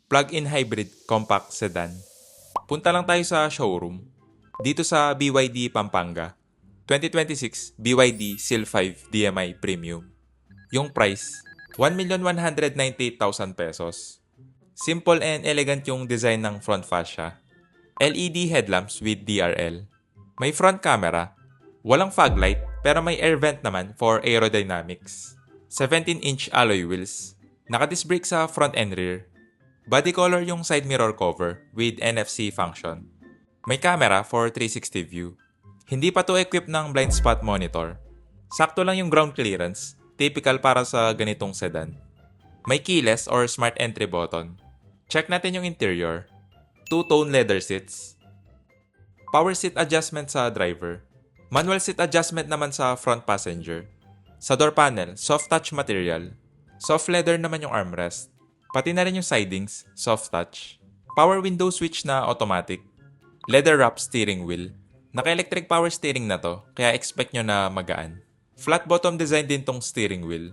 plug-in hybrid compact sedan. Punta lang tayo sa showroom. Dito sa BYD Pampanga. 2026 BYD Seal 5 DMI Premium. Yung price, 1,198,000 pesos. Simple and elegant yung design ng front fascia. LED headlamps with DRL. May front camera. Walang fog light pero may air vent naman for aerodynamics. 17-inch alloy wheels. Naka-disc brake sa front and rear. Body color yung side mirror cover with NFC function. May camera for 360 view. Hindi pa to equipped ng blind spot monitor. Sakto lang yung ground clearance, typical para sa ganitong sedan. May keyless or smart entry button. Check natin yung interior. Two-tone leather seats. Power seat adjustment sa driver. Manual seat adjustment naman sa front passenger. Sa door panel, soft touch material. Soft leather naman yung armrest. Pati na rin yung sidings, soft touch. Power window switch na automatic. Leather wrap steering wheel. Naka-electric power steering na to, kaya expect nyo na magaan. Flat bottom design din tong steering wheel.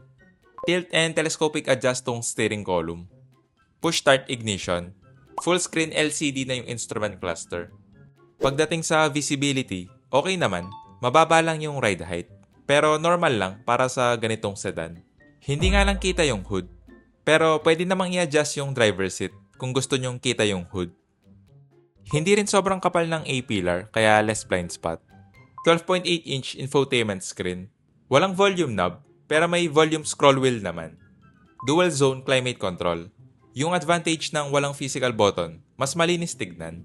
Tilt and telescopic adjust tong steering column. Push start ignition. Full screen LCD na yung instrument cluster. Pagdating sa visibility, okay naman. Mababa lang yung ride height. Pero normal lang para sa ganitong sedan. Hindi nga lang kita yung hood. Pero pwede namang i-adjust yung driver seat kung gusto nyong kita yung hood. Hindi rin sobrang kapal ng A-pillar kaya less blind spot. 12.8-inch infotainment screen. Walang volume knob pero may volume scroll wheel naman. Dual zone climate control. Yung advantage ng walang physical button, mas malinis tignan.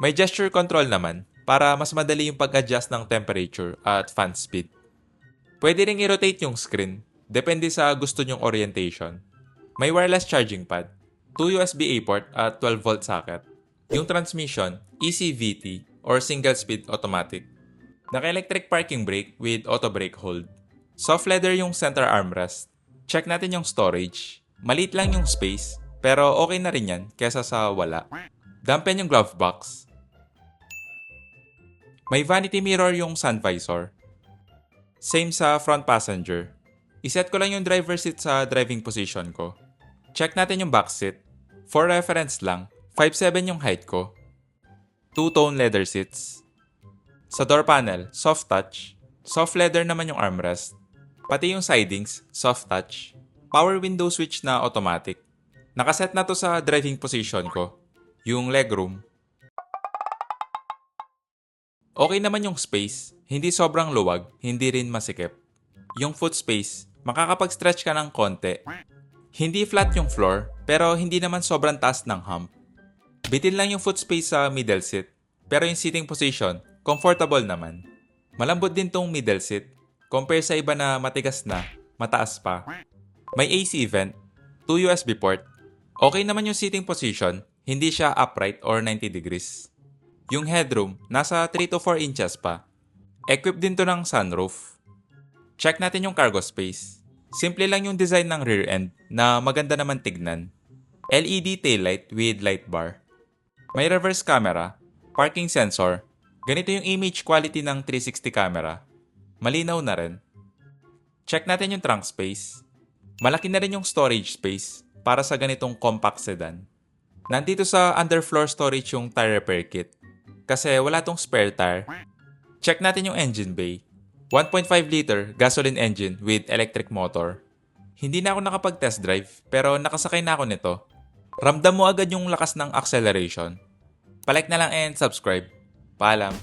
May gesture control naman para mas madali yung pag-adjust ng temperature at fan speed. Pwede ring i-rotate yung screen, depende sa gusto nyong orientation. May wireless charging pad, 2 USB A port at 12-volt socket. Yung transmission, ECVT or single-speed automatic. Naka-electric parking brake with auto brake hold. Soft leather yung center armrest. Check natin yung storage. Maliit lang yung space, pero okay na rin yan kesa sa wala. Dampen yung glove box. May vanity mirror yung sun visor. Same sa front passenger. Iset ko lang yung driver seat sa driving position ko. Check natin yung back seat. For reference lang, 5'7" yung height ko. Two-tone leather seats. Sa door panel, soft touch. Soft leather naman yung armrest. Pati yung sidings, soft touch. Power window switch na automatic. Nakaset na to sa driving position ko. Yung legroom. Okay naman yung space. Hindi sobrang luwag, hindi rin masikip. Yung foot space, makakapag-stretch ka ng konti. Hindi flat yung floor, pero hindi naman sobrang taas ng hump. Bitin lang yung foot space sa middle seat, pero yung seating position, comfortable naman. Malambot din tong middle seat, compare sa iba na matigas na, mataas pa. May AC vent, 2 USB port. Okay naman yung seating position, hindi siya upright or 90 degrees. Yung headroom, nasa 3 to 4 inches pa. Equipped din to ng sunroof. Check natin yung cargo space. Simple lang yung design ng rear end na maganda naman tignan. LED taillight with light bar. May reverse camera, parking sensor. Ganito yung image quality ng 360 camera. Malinaw na rin. Check natin yung trunk space. Malaki na rin yung storage space para sa ganitong compact sedan. Nandito sa underfloor storage yung tire repair kit. Kasi wala tong spare tire. Check natin yung engine bay. 1.5 liter gasoline engine with electric motor. Hindi na ako nakapag-test drive pero nakasakay na ako nito. Ramdam mo agad yung lakas ng acceleration. Palike na lang and subscribe. Paalam.